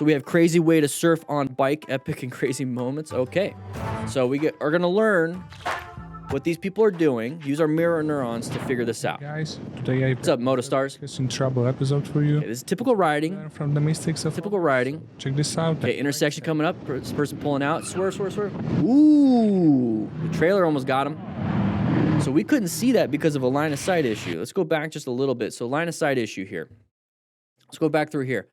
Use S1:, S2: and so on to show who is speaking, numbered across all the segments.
S1: So we have crazy way to surf on bike, epic and crazy moments. Okay, so we are gonna learn what these people are doing. Use our mirror neurons to figure this out.
S2: Guys, today
S1: What's up, Motostars?
S2: It's in trouble episode for you.
S1: Okay, this is typical riding.
S2: Learn from the mistakes of
S1: Typical riding.
S2: Check this out.
S1: Okay, intersection coming up. This person pulling out. Swerve, swerve, swerve. Ooh, the trailer almost got him. So we couldn't see that because of a line of sight issue. Let's go back just a little bit. So line of sight issue here. Let's go back through here.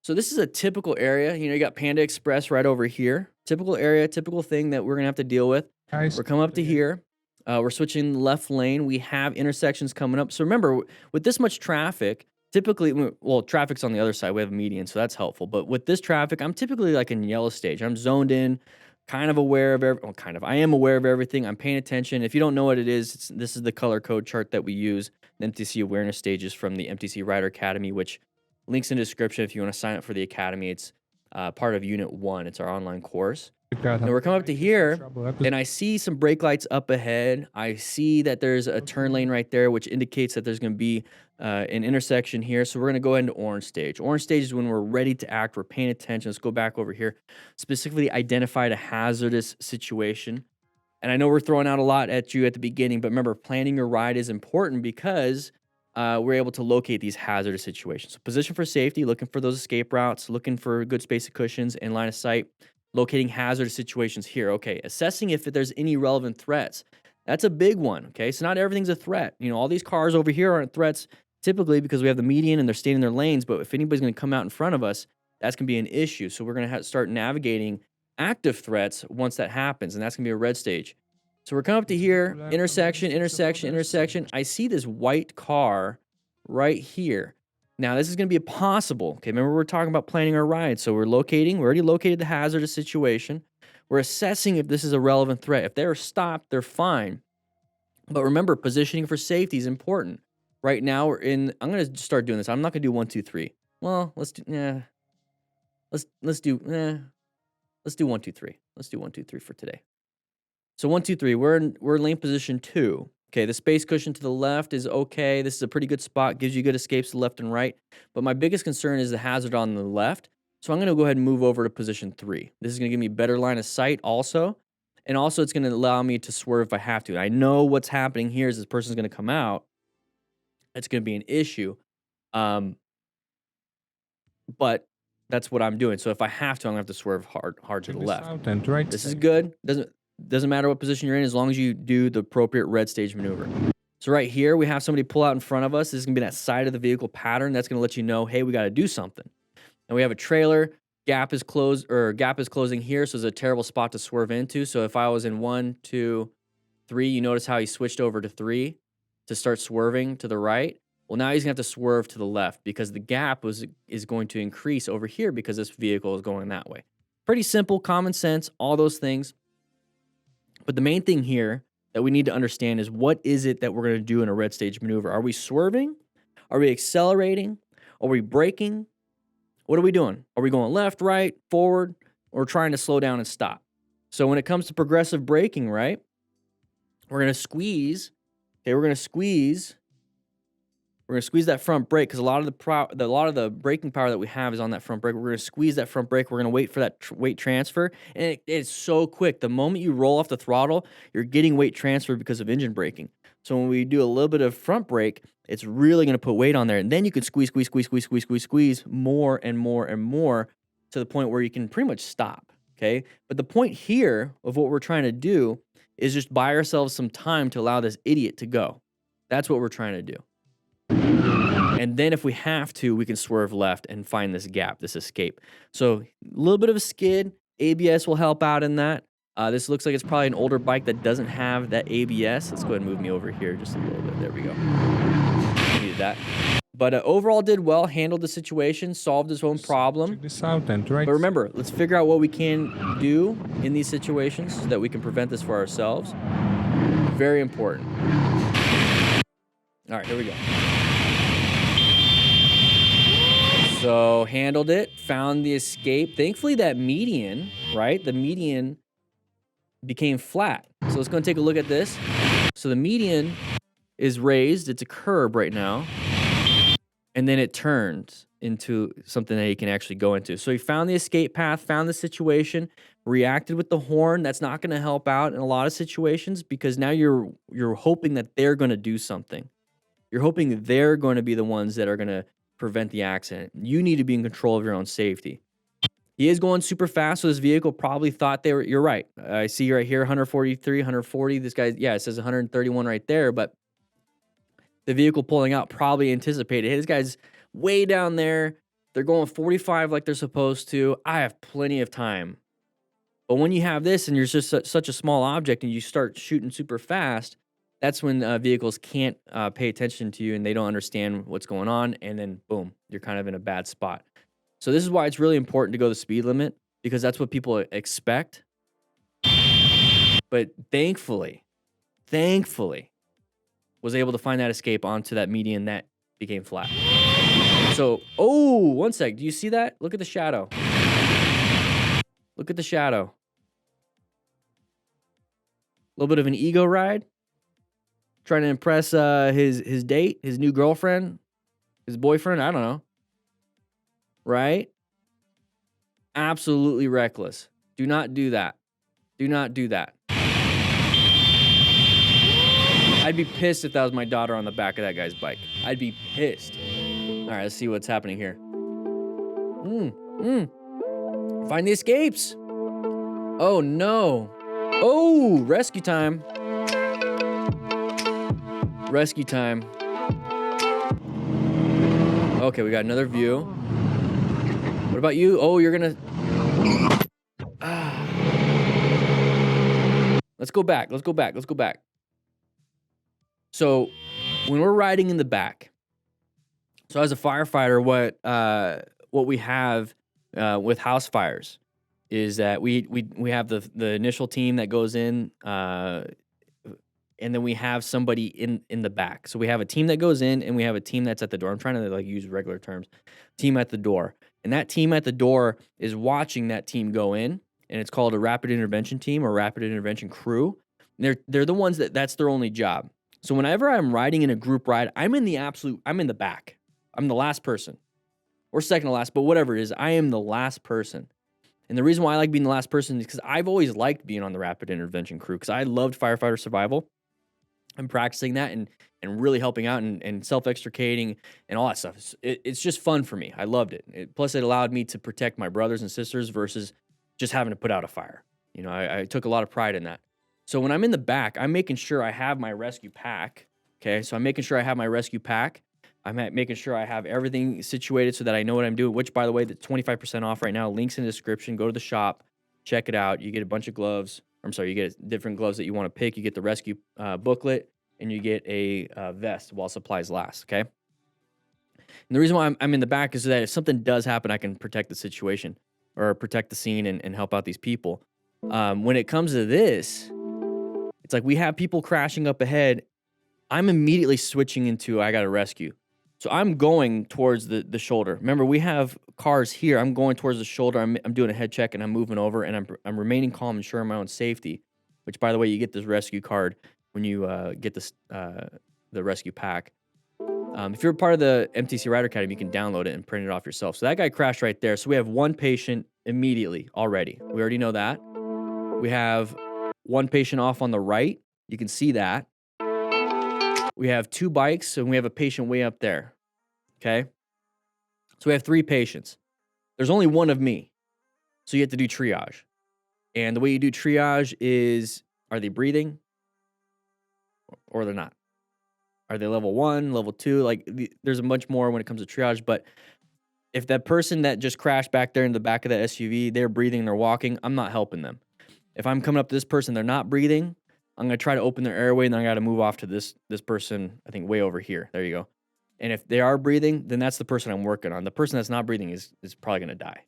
S1: So this is a typical area. You know, you got Panda Express right over here. Typical area, typical thing that we're gonna have to deal with.
S2: Guys,
S1: We're coming up to here. We're switching left lane. We have intersections coming up. So remember, with this much traffic, typically, well, traffic's on the other side. We have a median, so that's helpful. But with this traffic, I'm typically like in yellow stage. I'm zoned in, kind of aware of I am aware of everything. I'm paying attention. If you don't know what it is, this is the color code chart that we use, the MTC awareness stages from the MTC Rider Academy, which links in the description if you want to sign up for the Academy. It's part of Unit 1. It's our online course. And we're coming up to here, and I see some brake lights up ahead. I see that there's a turn lane right there, which indicates that there's going to be an intersection here. So we're going to go ahead into orange stage. Orange stage is when we're ready to act. We're paying attention. Let's go back over here. Specifically identified a hazardous situation. And I know we're throwing out a lot at you at the beginning, but remember, planning your ride is important because we're able to locate these hazardous situations. So position for safety, looking for those escape routes, looking for a good space of cushions and line of sight, locating hazardous situations here. Okay, assessing if there's any relevant threats. That's a big one, okay? So not everything's a threat. You know, all these cars over here aren't threats typically because we have the median and they're staying in their lanes, but if anybody's gonna come out in front of us, that's gonna be an issue. So we're gonna have to start navigating active threats once that happens, and that's gonna be a red stage. So we're coming up to here, intersection, intersection, intersection. I see this white car right here. Now, this is going to be possible. Okay, remember we're talking about planning our ride. So we already located the hazardous situation. We're assessing if this is a relevant threat. If they're stopped, they're fine. But remember, positioning for safety is important. Right now, I'm going to start doing this. I'm not going to do 1, 2, 3. Well, let's do 1, 2, 3. Let's do 1, 2, 3 for today. So 1, 2, 3, we're in lane position 2. Okay, the space cushion to the left is okay. This is a pretty good spot, gives you good escapes to left and right. But my biggest concern is the hazard on the left. So I'm gonna go ahead and move over to position 3. This is gonna give me better line of sight also. And also it's gonna allow me to swerve if I have to. I know what's happening here is this person's gonna come out. It's gonna be an issue. But that's what I'm doing. So if I have to, I'm gonna have to swerve hard to the left. This is good. Doesn't matter what position you're in as long as you do the appropriate red stage maneuver. So right here, we have somebody pull out in front of us. This is gonna be that side of the vehicle pattern. That's gonna let you know, hey, we gotta do something. And we have a trailer, gap is closing here, so it's a terrible spot to swerve into. So if I was in 1, 2, 3, you notice how he switched over to 3 to start swerving to the right. Well, now he's gonna have to swerve to the left because the gap is going to increase over here because this vehicle is going that way. Pretty simple, common sense, all those things. But the main thing here that we need to understand is what is it that we're going to do in a red stage maneuver? Are we swerving? Are we accelerating? Are we braking? What are we doing? Are we going left, right, forward, or trying to slow down and stop? So when it comes to progressive braking, right, we're going to squeeze. Okay, we're going to squeeze that front brake because a lot of the braking power that we have is on that front brake. We're going to squeeze that front brake. We're going to wait for that weight transfer, and it's so quick. The moment you roll off the throttle, you're getting weight transfer because of engine braking. So when we do a little bit of front brake, it's really going to put weight on there, and then you can squeeze more and more and more to the point where you can pretty much stop. Okay, but the point here of what we're trying to do is just buy ourselves some time to allow this idiot to go. That's what we're trying to do. And then if we have to, we can swerve left and find this gap, this escape. So a little bit of a skid. ABS will help out in that. This looks like it's probably an older bike that doesn't have that ABS. Let's go ahead and move me over here just a little bit. There we go. Needed that. But overall did well, handled the situation, solved his own problem.
S2: Check this out and
S1: But remember, let's figure out what we can do in these situations so that we can prevent this for ourselves. Very important. All right, here we go. So handled it, found the escape. Thankfully that median, right? The median became flat. So let's go and take a look at this. So the median is raised. It's a curb right now. And then it turns into something that he can actually go into. So he found the escape path, found the situation, reacted with the horn. That's not going to help out in a lot of situations because now you're hoping that they're going to do something. You're hoping they're going to be the ones that are going to prevent the accident. You need to be in control of your own safety. He is going super fast, so this vehicle probably thought they were. You're right. I see right here 143, 140. This guy, yeah, it says 131 right there, but the vehicle pulling out probably anticipated. Hey, this guy's way down there. They're going 45 like they're supposed to. I have plenty of time. But when you have this and you're just such a small object and you start shooting super fast, that's when vehicles can't pay attention to you and they don't understand what's going on. And then, boom, you're kind of in a bad spot. So this is why it's really important to go the speed limit because that's what people expect. But thankfully, was able to find that escape onto that median that became flat. So, oh, one sec. Do you see that? Look at the shadow. Look at the shadow. A little bit of an ego ride. Trying to impress his date, his new girlfriend, his boyfriend. I don't know. Right? Absolutely reckless. Do not do that. Do not do that. I'd be pissed if that was my daughter on the back of that guy's bike. I'd be pissed. All right, let's see what's happening here. Find the escapes. Oh, no. Oh, rescue time. Rescue time. Okay, we got another view. What about you? Oh, you're gonna... Let's go back. Let's go back. Let's go back. So when we're riding in the back, so as a firefighter, what we have with house fires is that we have the initial team that goes in, and then we have somebody in the back. So we have a team that goes in, and we have a team that's at the door. I'm trying to like use regular terms. Team at the door, and that team at the door is watching that team go in, and it's called a rapid intervention team or rapid intervention crew. And they're the ones that's their only job. So whenever I'm riding in a group ride, I'm in the back. I'm the last person. Or second to last, but whatever it is, I am the last person. And the reason why I like being the last person is because I've always liked being on the rapid intervention crew because I loved firefighter survival. I'm practicing that and really helping out and self-extricating and all that stuff. It's just fun for me. I loved it. Plus, it allowed me to protect my brothers and sisters versus just having to put out a fire. You know, I took a lot of pride in that. So when I'm in the back, I'm making sure I have my rescue pack, okay? So I'm making sure I have my rescue pack. I'm making sure I have everything situated so that I know what I'm doing, which, by the way, the 25% off right now. Links in the description. Go to the shop. Check it out. You get a bunch of gloves. You get different gloves that you want to pick. You get the rescue booklet, and you get a vest while supplies last, okay? And the reason why I'm in the back is so that if something does happen, I can protect the situation or protect the scene and help out these people. When it comes to this... It's like we have people crashing up ahead. I'm immediately switching into I got to rescue. So I'm going towards the shoulder. Remember, we have cars here. I'm going towards the shoulder. I'm doing a head check, and I'm moving over, and I'm remaining calm, ensuring my own safety, which, by the way, you get this rescue card when you get this the rescue pack. If you're a part of the MTC Rider Academy, you can download it and print it off yourself. So that guy crashed right there. So we have one patient immediately already. We already know that. We have... one patient off on the right. You can see that. We have two bikes, and we have a patient way up there. Okay? So we have three patients. There's only one of me. So you have to do triage. And the way you do triage is, are they breathing? Or they're not? Are they level 1, level 2? Like, there's a bunch more when it comes to triage. But if that person that just crashed back there in the back of that SUV, they're breathing, they're walking, I'm not helping them. If I'm coming up to this person, they're not breathing, I'm going to try to open their airway, and then I got to move off to this person, I think, way over here. There you go. And if they are breathing, then that's the person I'm working on. The person that's not breathing is probably going to die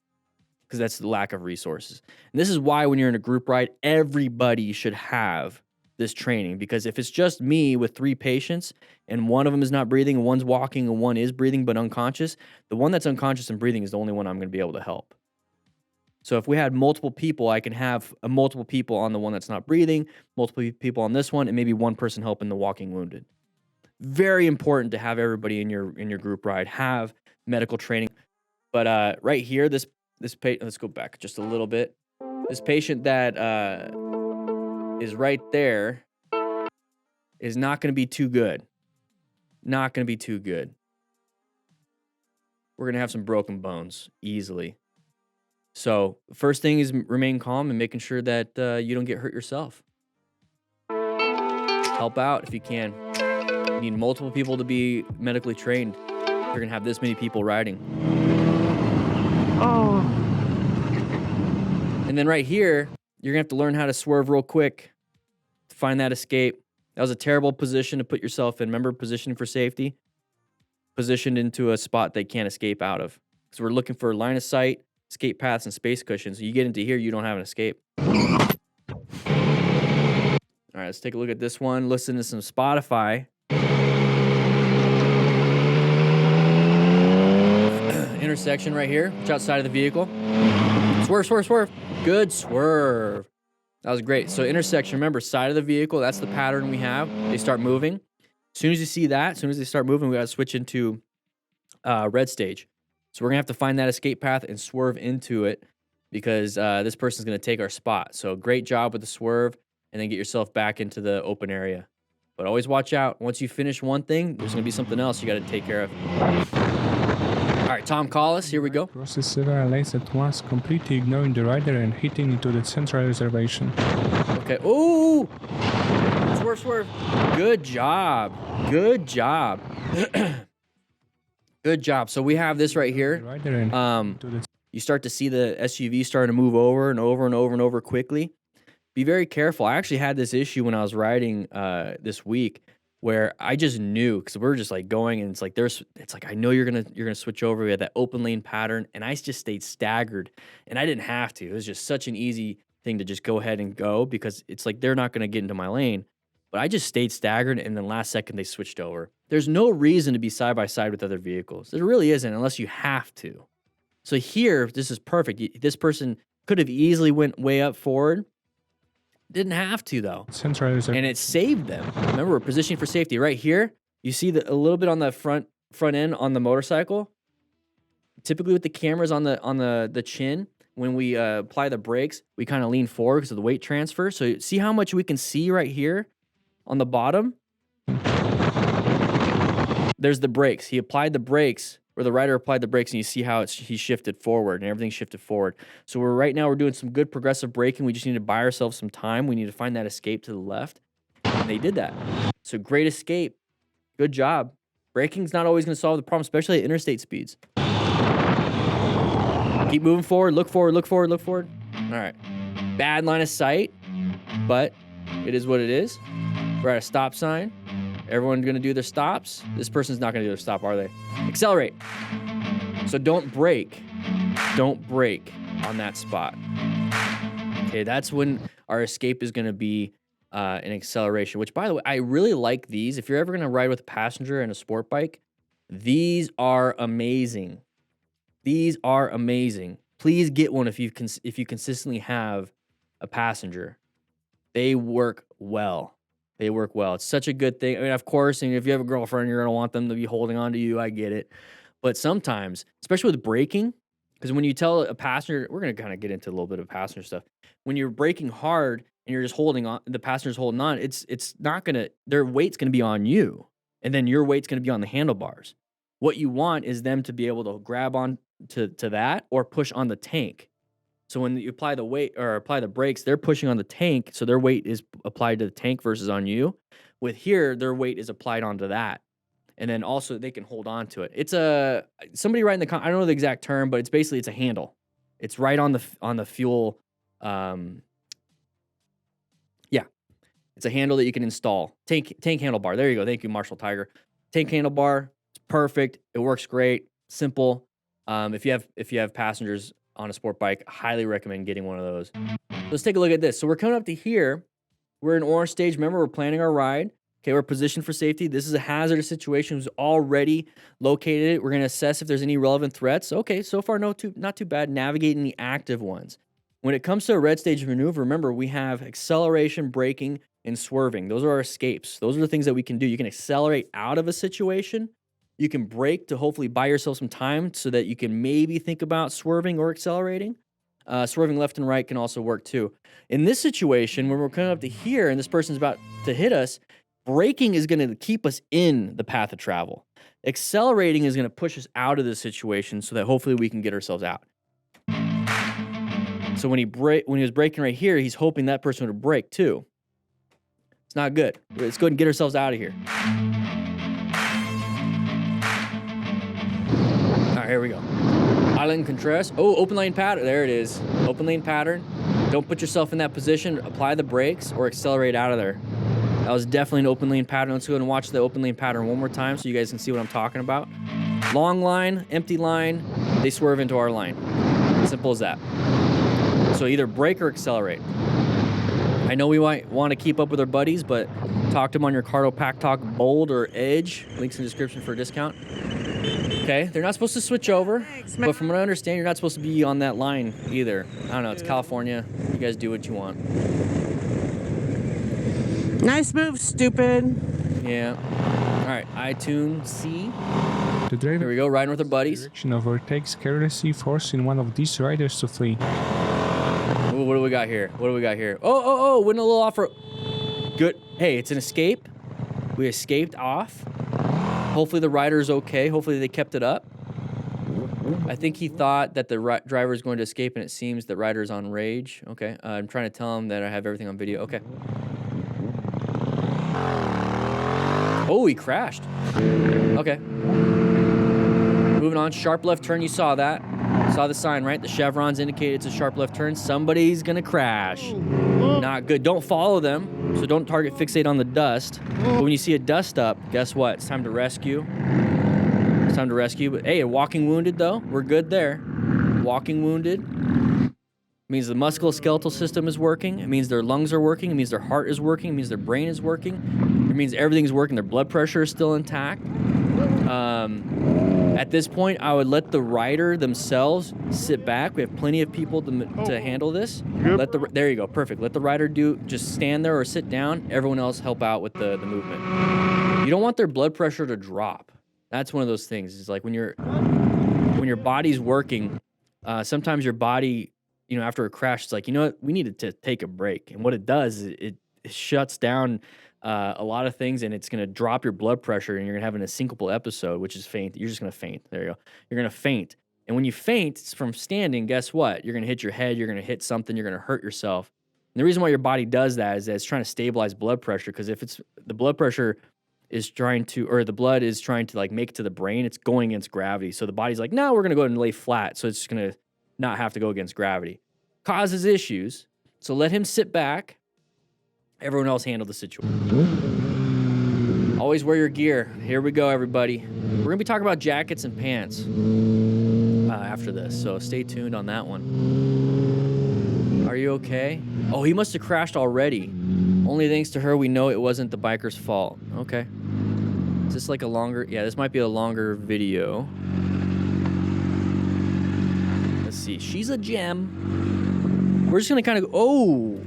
S1: because that's the lack of resources. And this is why when you're in a group ride, everybody should have this training, because if it's just me with three patients and one of them is not breathing, and one's walking, and one is breathing but unconscious, the one that's unconscious and breathing is the only one I'm going to be able to help. So if we had multiple people, I can have multiple people on the one that's not breathing, multiple people on this one, and maybe one person helping the walking wounded. Very important to have everybody in your group ride have medical training. But right here, this patient, let's go back just a little bit. This patient that is right there is not going to be too good. Not going to be too good. We're going to have some broken bones easily. So first thing is remain calm and making sure that you don't get hurt yourself. Help out if you can. You need multiple people to be medically trained. You're going to have this many people riding.
S2: Oh.
S1: And then right here, you're going to have to learn how to swerve real quick to find that escape. That was a terrible position to put yourself in. Remember, positioning for safety? Positioned into a spot they can't escape out of. Because we're looking for line of sight, escape paths, and space cushions. So you get into here, you don't have an escape. All right, let's take a look at this one. Listen to some Spotify. Intersection right here. It's outside of the vehicle. Swerve, swerve, swerve. Good swerve. That was great. So intersection, remember, side of the vehicle, that's the pattern we have. They start moving. As soon as you see that, as soon as they start moving, we got to switch into red stage. So we're going to have to find that escape path and swerve into it because this person's going to take our spot. So great job with the swerve and then get yourself back into the open area. But always watch out. Once you finish one thing, there's going to be something else you got to take care of. All right, Tom Collis, here we go.
S2: Crosses several lanes at once, completely ignoring the rider and hitting into the central reservation.
S1: Okay. Ooh! Swerve, swerve. Good job. Good job. Good job. So we have this right here. You start to see the SUV starting to move over and over and over and over quickly. Be very careful. I actually had this issue when I was riding this week where I just knew because we're just like going and it's like I know you're gonna switch over. We had that open lane pattern and I just stayed staggered and I didn't have to. It was just such an easy thing to just go ahead and go because it's like they're not gonna get into my lane. But I just stayed staggered and then last second they switched over. There's no reason to be side by side with other vehicles. There really isn't unless you have to. So here, this is perfect. This person could have easily went way up forward. Didn't have to though. And it saved them. Remember, we're positioning for safety. Right here, you see a little bit on the front end on the motorcycle. Typically with the cameras on the chin, when we apply the brakes, we kind of lean forward because of the weight transfer. So see how much we can see right here on the bottom? There's the brakes. He applied the brakes, or the rider applied the brakes, and you see how he shifted forward, and everything shifted forward. So right now we're doing some good progressive braking. We just need to buy ourselves some time. We need to find that escape to the left, and they did that. So great escape. Good job. Braking's not always going to solve the problem, especially at interstate speeds. Keep moving forward. Look forward, look forward, look forward. All right. Bad line of sight, but it is what it is. We're at a stop sign. Everyone's going to do their stops. This person's not going to do their stop, are they? Accelerate. So don't brake. Don't brake on that spot. Okay, that's when our escape is going to be an acceleration, which, by the way, I really like these. If you're ever going to ride with a passenger in a sport bike, these are amazing. These are amazing. Please get one if you consistently have a passenger. They work well. They work well. It's such a good thing. I mean, of course, and if you have a girlfriend, you're going to want them to be holding on to you. I get it. But sometimes, especially with braking, because when you tell a passenger, we're going to kind of get into a little bit of passenger stuff. When you're braking hard and you're just holding on, the passenger's holding on, it's not going to, their weight's going to be on you. And then your weight's going to be on the handlebars. What you want is them to be able to grab on to that or push on the tank. So when you apply the weight or apply the brakes, they're pushing on the tank, so their weight is applied to the tank versus on you. With here, their weight is applied onto that, and then also they can hold on to it. It's somebody writing the I don't know the exact term, but it's basically it's a handle. It's right on the fuel. Yeah, it's a handle that you can install. Tank handlebar. There you go. Thank you, Marshall Tiger. Tank handlebar. It's perfect. It works great. Simple. If you have passengers on a sport bike, highly recommend getting one of those. Let's take a look at this. So we're coming up to here. We're in orange stage. Remember, we're planning our ride. Okay, we're positioned for safety. This is a hazardous situation. We've already located it. We're going to assess if there's any relevant threats. Okay, so far, not too bad. Navigating the active ones. When it comes to a red stage maneuver, remember, we have acceleration, braking, and swerving. Those are our escapes. Those are the things that we can do. You can accelerate out of a situation, You can brake to hopefully buy yourself some time so that you can maybe think about swerving or accelerating. Swerving left and right can also work too. In this situation, when we're coming up to here and this person's about to hit us, braking is going to keep us in the path of travel. Accelerating is going to push us out of the situation so that hopefully we can get ourselves out. So when he was braking right here, he's hoping that person would brake too. It's not good. Let's go ahead and get ourselves out of here. All right, here we go. Island contrast. Oh, open lane pattern. There it is. Open lane pattern. Don't put yourself in that position. Apply the brakes or accelerate out of there. That was definitely an open lane pattern. Let's go ahead and watch the open lane pattern one more time so you guys can see what I'm talking about. Long line, empty line, they swerve into our line. Simple as that. So either brake or accelerate. I know we might want to keep up with our buddies, but talk to them on your Cardo Pack Talk Bold or Edge. Links in the description for a discount. Okay, they're not supposed to switch over, but from what I understand, you're not supposed to be on that line either. I don't know, it's California. You guys do what you want.
S3: Nice move, stupid.
S1: Yeah. All right, iTunes C.
S2: The driver
S1: Here we go, riding with our buddies.
S2: direction overtakes carelessly, forcing one of these riders to flee.
S1: Ooh, what do we got here? What do we got here? Oh, went a little off road. Good. Hey, it's an escape. We escaped off. Hopefully the rider's okay. Hopefully they kept it up. I think he thought that the driver is going to escape, and it seems the rider's on rage. Okay, I'm trying to tell him that I have everything on video. Okay. Oh, he crashed. Okay. Moving on. Sharp left turn. You saw that. Saw the sign, right? The chevrons indicate it's a sharp left turn. Somebody's going to crash. Not good. Don't follow them, so don't target fixate on the dust. But when you see a dust up, guess what? It's time to rescue. It's time to rescue. But hey, a walking wounded, though. We're good there. Walking wounded means the musculoskeletal system is working. It means their lungs are working. It means their heart is working. It means their brain is working. It means everything's working. Their blood pressure is still intact. At this point, I would let the rider themselves sit back. We have plenty of people to handle this. There you go, perfect. Let the rider just stand there or sit down. Everyone else help out with the movement. You don't want their blood pressure to drop. That's one of those things. It's like when your body's working, sometimes your body, after a crash, it's like, you know what, we needed to take a break. And what it does is it shuts down a lot of things, and it's going to drop your blood pressure, and you're going to have a syncopal episode, which is faint. You're just going to faint. There you go. You're going to faint. And when you faint from standing, guess what? You're going to hit your head. You're going to hit something. You're going to hurt yourself. And the reason why your body does that is that it's trying to stabilize blood pressure, because if the blood pressure is trying to, or the blood is trying to make it to the brain, it's going against gravity. So the body's like, no, we're going to go ahead and lay flat. So it's just going to not have to go against gravity. Causes issues. So let him sit back. Everyone else handle the situation. Always wear your gear. Here we go, everybody. We're going to be talking about jackets and pants after this, so stay tuned on that one. Are you okay? Oh, he must have crashed already. Only thanks to her, we know it wasn't the biker's fault. Okay. Is this like a longer... Yeah, this might be a longer video. Let's see. She's a gem. We're just going to kind of... Oh...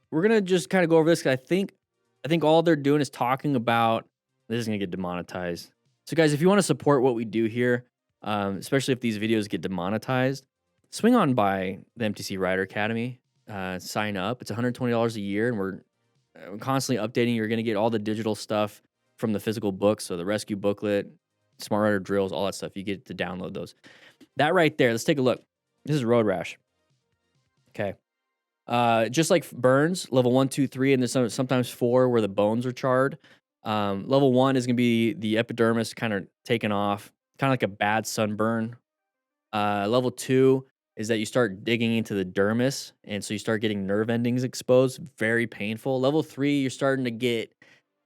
S1: We're going to just kind of go over this, because I think all they're doing is talking about... This is going to get demonetized. So, guys, if you want to support what we do here, especially if these videos get demonetized, swing on by the MTC Rider Academy. Sign up. It's $120 a year, and we're constantly updating. You're going to get all the digital stuff from the physical books, so the rescue booklet, Smart Rider drills, all that stuff. You get to download those. That right there, let's take a look. This is road rash. Okay. Just like burns, level 1, 2, 3, and there's sometimes 4 where the bones are charred. Level 1 is going to be the epidermis kind of taken off, kind of like a bad sunburn. Level 2 is that you start digging into the dermis, and so you start getting nerve endings exposed. Very painful. Level 3, you're starting to get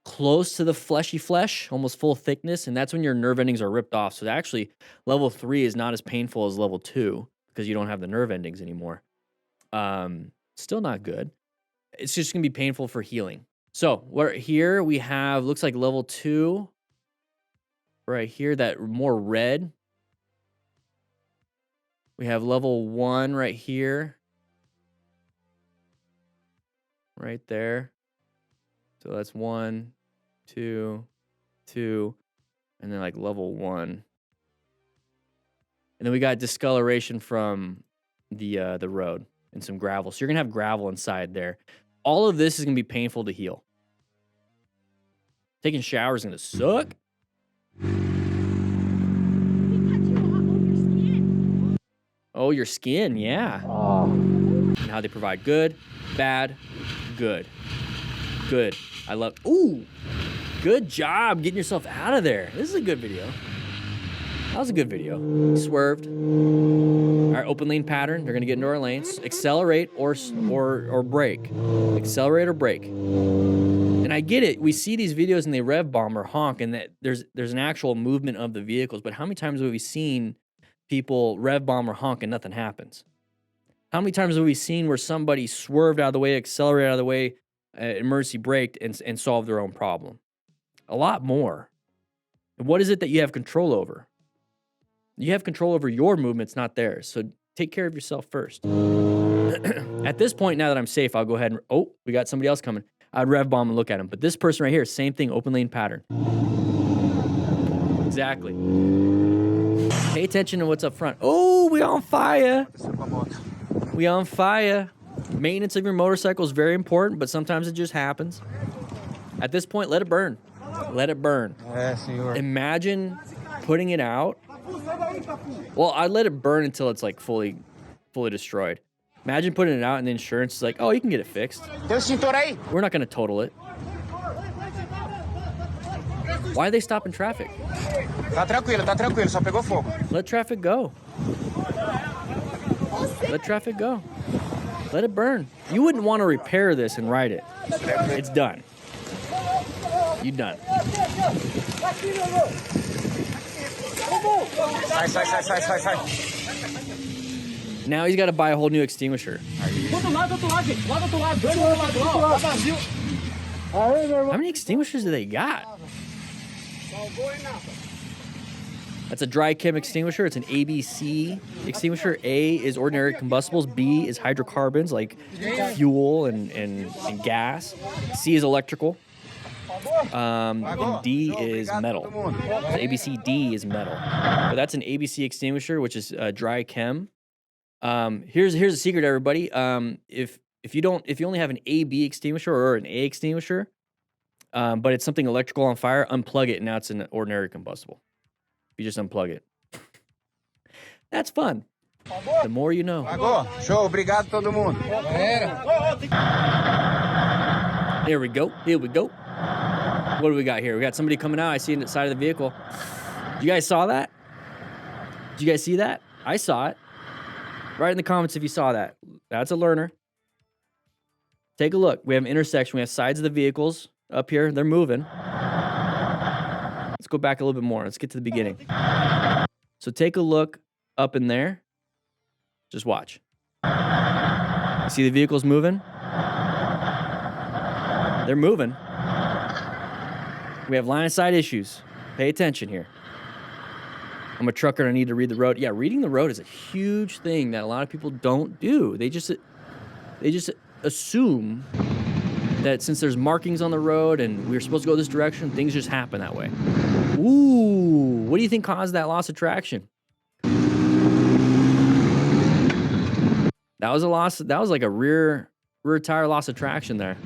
S1: close to the fleshy flesh, almost full thickness, and that's when your nerve endings are ripped off. So actually, level 3 is not as painful as level 2 because you don't have the nerve endings anymore. Still not good. It's just going to be painful for healing. So here we have, looks like level 2 right here, that more red. We have level 1 right here. Right there. So that's 1, 2, 2. and then like level 1. And then we got discoloration from the road and some gravel. So you're gonna have gravel inside there. All of this is gonna be painful to heal. Taking showers is gonna suck. Oh, your skin, yeah. And how they provide good, bad, good. Good. I love, ooh, good job getting yourself out of there. This is a good video. That was a good video. He swerved. All right, open lane pattern. They're gonna get into our lanes. Accelerate or brake. Accelerate or brake. And I get it. We see these videos and they rev bomb or honk, and that there's an actual movement of the vehicles. But how many times have we seen people rev bomb or honk and nothing happens? How many times have we seen where somebody swerved out of the way, accelerated out of the way, emergency braked, and solved their own problem? A lot more. And what is it that you have control over? You have control over your movements, not theirs. So take care of yourself first. At this point, now that I'm safe, I'll go ahead and, oh, we got somebody else coming. I'd rev bomb and look at him. But this person right here, same thing, open lane pattern. Exactly. Pay attention to what's up front. Oh, we on fire. We on fire. Maintenance of your motorcycle is very important, but sometimes it just happens. At this point, let it burn. Let it burn. Imagine putting it out. Well, I'd let it burn until it's like fully destroyed. Imagine putting it out and the insurance is like, oh, you can get it fixed. We're not going to total it. Why are they stopping traffic?
S4: Tá tranquilo, só pegou fogo.
S1: Let traffic go. Let traffic go. Let it burn. You wouldn't want to repair this and ride it. It's done. You done.
S4: Sai.
S1: Now he's got to buy a whole new extinguisher. How many extinguishers do they got? That's a dry chem extinguisher. It's an ABC extinguisher. A is ordinary combustibles. B is hydrocarbons like fuel and gas. C is electrical. And D is metal. So ABCD is metal. But that's an ABC extinguisher, which is dry chem. Here's a secret, everybody. If you only have an AB extinguisher or an A extinguisher, but it's something electrical on fire, unplug it, and now it's an ordinary combustible. You just unplug it. That's fun. The more you know.
S4: Show, obrigado todo mundo.
S1: Here we go. What do we got here? We got somebody coming out. I see it inside of the vehicle. You guys saw that? Did you guys see that? I saw it. Write in the comments if you saw that. That's a learner. Take a look. We have an intersection. We have sides of the vehicles up here. They're moving. Let's go back a little bit more. Let's get to the beginning. So take a look up in there. Just watch. You see the vehicles moving? They're moving. We have line of sight issues. Pay attention here. I'm a trucker and I need to read the road. Yeah, reading the road is a huge thing that a lot of people don't do. They just assume that since there's markings on the road and we're supposed to go this direction, things just happen that way. Ooh, what do you think caused that loss of traction? That was a loss. That was like a rear tire loss of traction there.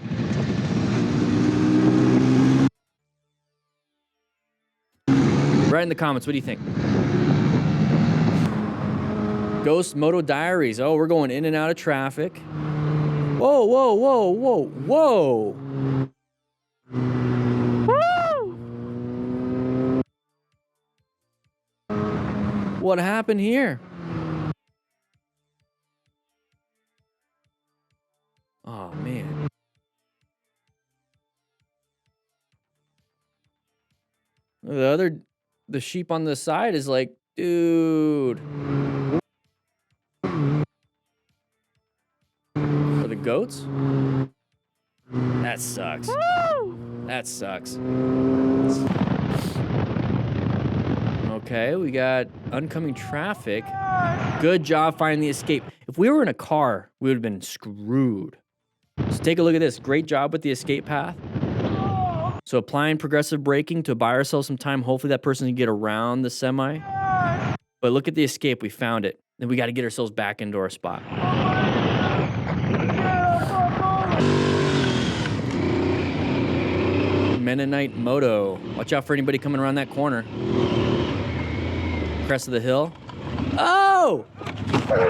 S1: Write in the comments, what do you think? Ghost Moto Diaries. Oh, we're going in and out of traffic. Whoa. Woo! What happened here? Oh, man. The sheep on the side is like, dude. For the goats? That sucks. That sucks. Okay, we got oncoming traffic. Good job finding the escape. If we were in a car, we would have been screwed. So take a look at this. Great job with the escape path. So applying progressive braking to buy ourselves some time. Hopefully that person can get around the semi. But look at the escape. We found it. Then we got to get ourselves back into our spot. Mennonite Moto. Watch out for anybody coming around that corner. Crest of the hill. Oh!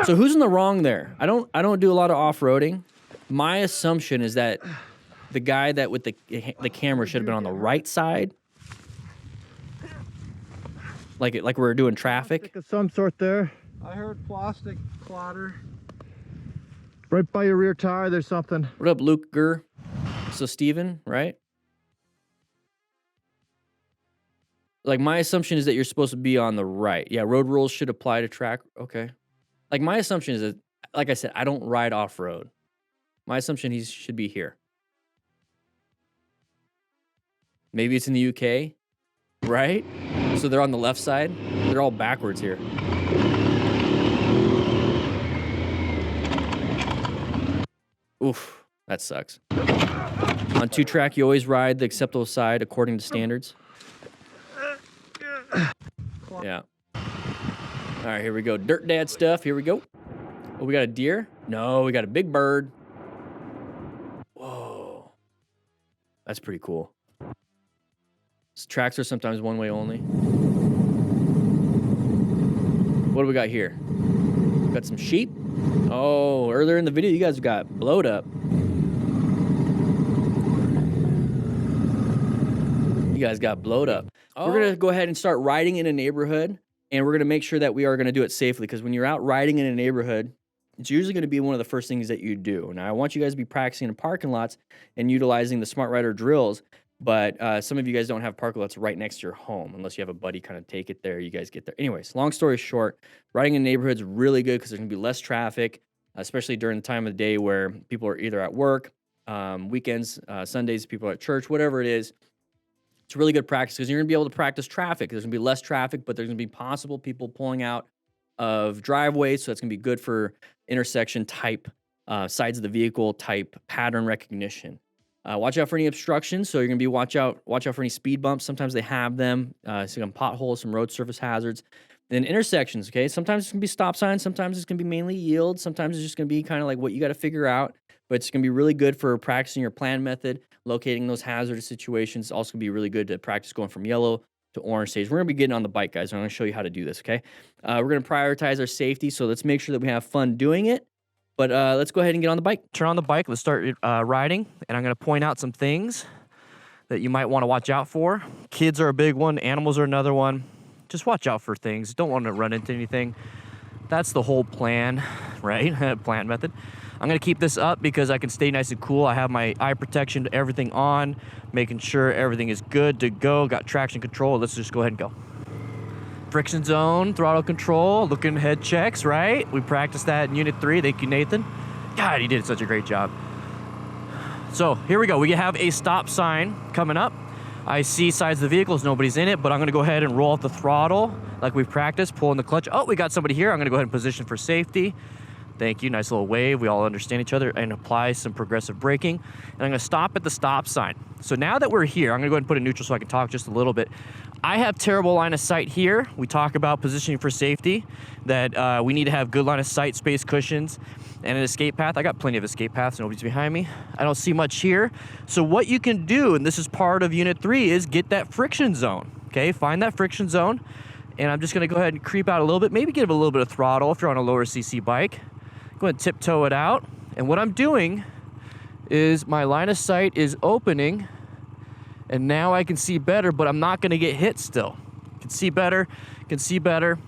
S1: So who's in the wrong there? I don't do a lot of off-roading. My assumption is that the guy that with the camera should have been on the right side. Like we're doing traffic.
S5: Of some sort there. I heard plastic clatter. Right by your rear tire, there's something.
S1: What up, Luke Gurr? So Steven, right? Like my assumption is that you're supposed to be on the right. Yeah, road rules should apply to track. Okay. Like my assumption is that, like I said, I don't ride off-road. My assumption he should be here. Maybe it's in the UK, right? So they're on the left side. They're all backwards here. Oof, that sucks. On 2-track, you always ride the acceptable side according to standards. Yeah. All right, here we go. Dirt dad stuff. Here we go. Oh, we got a deer? No, we got a big bird. Whoa. That's pretty cool. Tracks are sometimes one way only. What do we got here? Got some sheep. Oh, earlier in the video, you guys got blowed up. You guys got blowed up. Oh. We're going to go ahead and start riding in a neighborhood, and we're going to make sure that we are going to do it safely, because when you're out riding in a neighborhood, it's usually going to be one of the first things that you do. Now, I want you guys to be practicing in parking lots and utilizing the Smart Rider drills, but some of you guys don't have parking lots right next to your home, unless you have a buddy kind of take it there, you guys get there. Anyways, long story short, riding in neighborhoods is really good because there's going to be less traffic, especially during the time of the day where people are either at work, weekends, Sundays, people are at church, whatever it is. It's really good practice because you're going to be able to practice traffic. There's going to be less traffic, but there's going to be possible people pulling out of driveways, so that's going to be good for intersection type, sides of the vehicle type pattern recognition. Watch out for any obstructions. So you're going to be watch out for any speed bumps. Sometimes they have them. Some potholes, some road surface hazards. Then intersections, okay? Sometimes it's going to be stop signs. Sometimes it's going to be mainly yield. Sometimes it's just going to be kind of like what you got to figure out. But it's going to be really good for practicing your plan method, locating those hazardous situations. It's also going to be really good to practice going from yellow to orange stage. We're going to be getting on the bike, guys. I'm going to show you how to do this, okay? We're going to prioritize our safety, so let's make sure that we have fun doing it. But let's go ahead and get on the bike. Turn on the bike. Let's start riding, and I'm going to point out some things that you might want to watch out for. Kids are a big one. Animals are another one. Just watch out for things. Don't want to run into anything. That's the whole plan, right? Plan method. I'm going to keep this up because I can stay nice and cool. I have my eye protection, everything on, making sure everything is good to go. Got traction control. Let's just go ahead and go. Friction zone, throttle control, looking head checks, right? We practiced that in Unit 3. Thank you, Nathan. God, he did such a great job. So here we go. We have a stop sign coming up. I see sides of the vehicles, nobody's in it, but I'm going to go ahead and roll out the throttle like we've practiced, pulling the clutch. Oh, we got somebody here. I'm going to go ahead and position for safety. Thank you. Nice little wave. We all understand each other, and apply some progressive braking. And I'm going to stop at the stop sign. So now that we're here, I'm going to go ahead and put it neutral so I can talk just a little bit. I have terrible line of sight here. We talk about positioning for safety, that we need to have good line of sight, space cushions, and an escape path. I got plenty of escape paths. Nobody's behind me. I don't see much here. So what you can do, and this is part of Unit 3, is get that friction zone. Okay, find that friction zone. And I'm just going to go ahead and creep out a little bit, maybe give it a little bit of throttle if you're on a lower CC bike. Go ahead and tiptoe it out. And what I'm doing is my line of sight is opening, and now I can see better, but I'm not gonna get hit still. Can see better, can see better.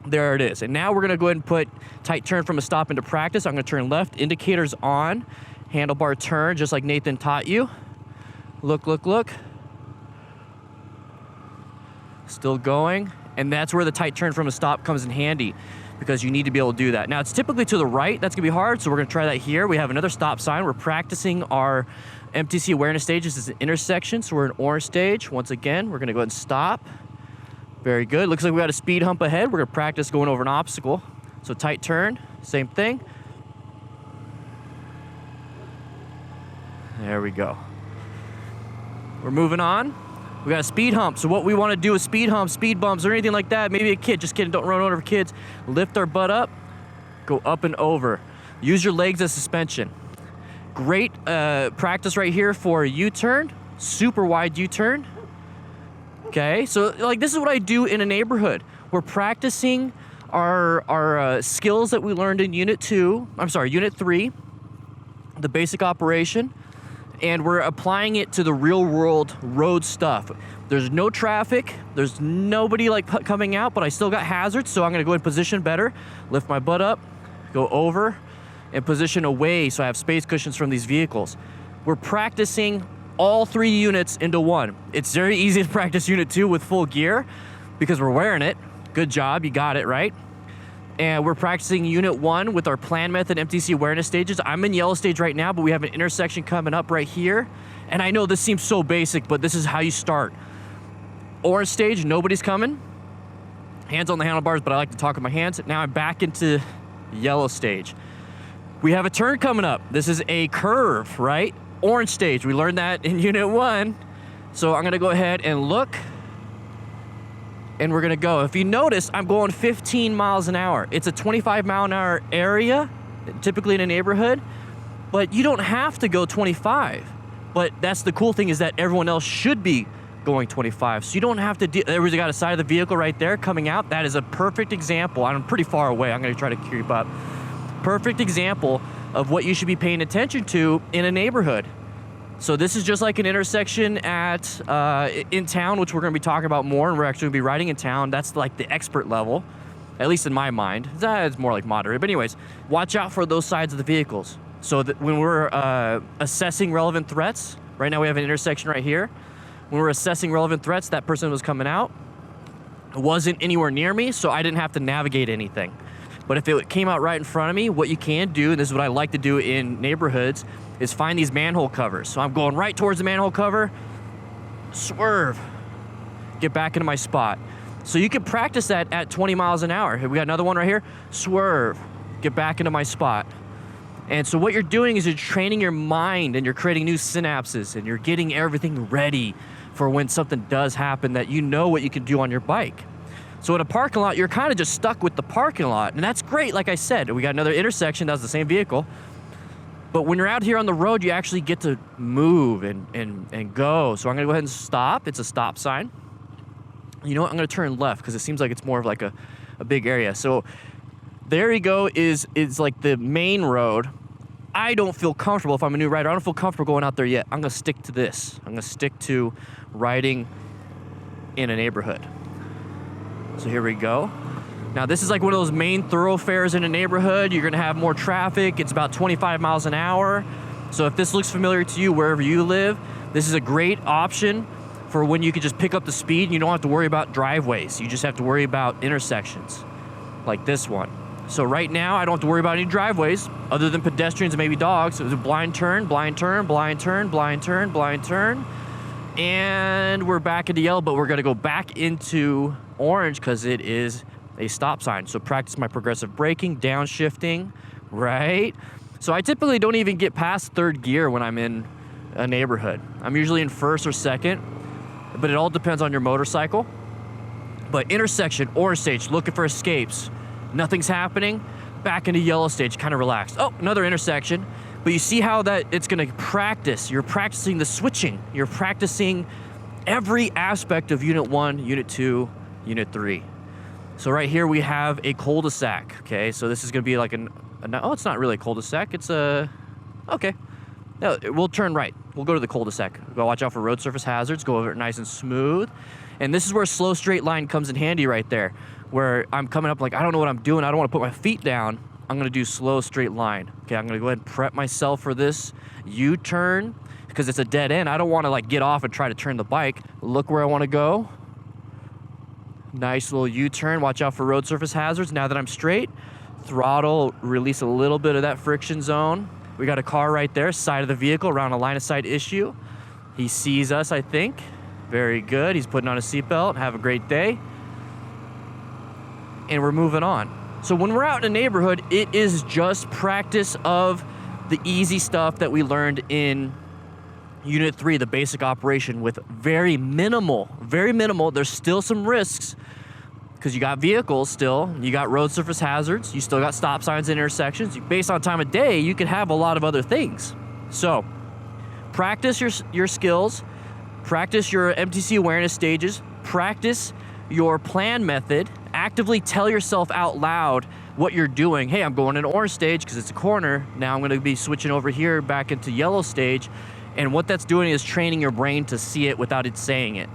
S1: There it is. And now we're gonna go ahead and put tight turn from a stop into practice. I'm gonna turn left, indicators on, handlebar turn, just like Nathan taught you. Look, look, look. Still going. And that's where the tight turn from a stop comes in handy, because you need to be able to do that. Now, it's typically to the right. That's gonna be hard, so we're gonna try that here. We have another stop sign. We're practicing our MTC awareness stages as an intersection, so we're in orange stage. Once again, we're gonna go ahead and stop. Very good. Looks like we got a speed hump ahead. We're gonna practice going over an obstacle. So tight turn, same thing. There we go. We're moving on. We got a speed hump. So what we want to do is speed humps, speed bumps, or anything like that. Maybe a kid. Just kidding. Don't run over kids. Lift our butt up. Go up and over. Use your legs as suspension. Great practice right here for a U-turn. Super wide U-turn. Okay. So like this is what I do in a neighborhood. We're practicing our skills that we learned in Unit 3, the basic operation. And we're applying it to the real world road stuff. There's no traffic, there's nobody like coming out, but I still got hazards, so I'm gonna go and position better, lift my butt up, go over, and position away so I have space cushions from these vehicles. We're practicing all 3 units into one. It's very easy to practice Unit 2 with full gear because we're wearing it. Good job, you got it, right? And we're practicing Unit 1 with our plan method MTC awareness stages. I'm in yellow stage right now, but we have an intersection coming up right here. And I know this seems so basic, but this is how you start. Orange stage, nobody's coming. Hands on the handlebars, but I like to talk with my hands. Now I'm back into yellow stage. We have a turn coming up. This is a curve, right? Orange stage, we learned that in Unit 1. So I'm gonna go ahead and look. And we're gonna go. If you notice, I'm going 15 miles an hour. It's a 25 mile an hour area, typically in a neighborhood, but you don't have to go 25. But that's the cool thing is that everyone else should be going 25. So you don't have to, everybody's got a side of the vehicle right there coming out. That is a perfect example. I'm pretty far away. I'm gonna try to creep up. Perfect example of what you should be paying attention to in a neighborhood. So this is just like an intersection at in town, which we're going to be talking about more, and we're actually going to be riding in town. That's like the expert level, at least in my mind. It's more like moderate. But anyways, watch out for those sides of the vehicles. So that when we're assessing relevant threats, right now we have an intersection right here. When we're assessing relevant threats, that person was coming out. It wasn't anywhere near me, so I didn't have to navigate anything. But if it came out right in front of me, what you can do, and this is what I like to do in neighborhoods, is find these manhole covers. So I'm going right towards the manhole cover, swerve, get back into my spot. So you can practice that at 20 miles an hour. We got another one right here, swerve, get back into my spot. And so what you're doing is you're training your mind and you're creating new synapses and you're getting everything ready for when something does happen that you know what you can do on your bike. So in a parking lot, you're kind of just stuck with the parking lot, and that's great. Like I said, we got another intersection, that's the same vehicle. But when you're out here on the road, you actually get to move and go. So I'm gonna go ahead and stop. It's a stop sign. You know what, I'm gonna turn left because it seems like it's more of like a big area. So there you go, is like the main road. I don't feel comfortable, if I'm a new rider, I don't feel comfortable going out there yet. I'm gonna stick to this. I'm gonna stick to riding in a neighborhood. So here we go. Now this is like one of those main thoroughfares in a neighborhood. You're gonna have more traffic. It's about 25 miles an hour. So if this looks familiar to you wherever you live, this is a great option for when you can just pick up the speed and you don't have to worry about driveways. You just have to worry about intersections like this one. So right now I don't have to worry about any driveways other than pedestrians and maybe dogs. So it's a blind turn, blind turn, blind turn, blind turn, blind turn. And we're back into yellow, but we're gonna go back into orange because it is a stop sign. So practice my progressive braking, downshifting, right? So I typically don't even get past third gear when I'm in a neighborhood. I'm usually in first or second, but it all depends on your motorcycle. But intersection, orange stage, looking for escapes. Nothing's happening, back into yellow stage, kind of relaxed. Oh, another intersection. But you see how that it's gonna practice. You're practicing the switching. You're practicing every aspect of Unit 1, Unit 2, Unit 3. So right here we have a cul-de-sac, okay? So this is gonna be like oh, it's not really a cul-de-sac, it's okay. No, we'll turn right. We'll go to the cul-de-sac. We'll watch out for road surface hazards, go over it nice and smooth. And this is where slow straight line comes in handy right there, where I'm coming up like, I don't know what I'm doing, I don't wanna put my feet down. I'm gonna do slow straight line. Okay, I'm gonna go ahead and prep myself for this U-turn because it's a dead end. I don't wanna like get off and try to turn the bike. Look where I wanna go. Nice little U-turn, watch out for road surface hazards. Now that I'm straight, throttle, release a little bit of that friction zone. We got a car right there, side of the vehicle, around a line of sight issue. He sees us, I think. Very good, he's putting on a seatbelt. Have a great day. And we're moving on. So when we're out in a neighborhood, it is just practice of the easy stuff that we learned in Unit 3, the basic operation with very minimal, there's still some risks because you got vehicles still, you got road surface hazards, you still got stop signs and intersections. Based on time of day, you could have a lot of other things. So practice your skills, practice your MTC awareness stages, practice your plan method, actively tell yourself out loud what you're doing. Hey, I'm going in orange stage because it's a corner. Now I'm gonna be switching over here back into yellow stage. And what that's doing is training your brain to see it without it saying it.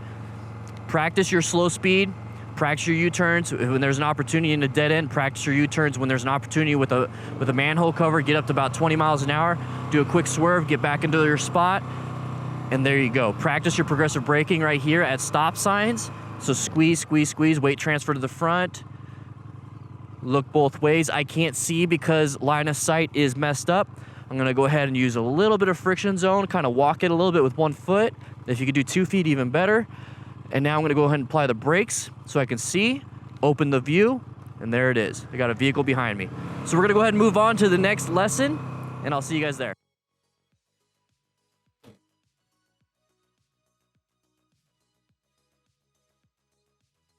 S1: Practice your slow speed, practice your U-turns. When there's an opportunity in a dead end, practice your U-turns. When there's an opportunity with a manhole cover, get up to about 20 miles an hour, do a quick swerve, get back into your spot, and there you go. Practice your progressive braking right here at stop signs. So squeeze, squeeze, squeeze, weight transfer to the front. Look both ways. I can't see because line of sight is messed up. I'm gonna go ahead and use a little bit of friction zone, kind of walk it a little bit with 1 foot. If you could do 2 feet, even better. And now I'm gonna go ahead and apply the brakes so I can see, open the view, and there it is. I got a vehicle behind me. So we're gonna go ahead and move on to the next lesson, and I'll see you guys there.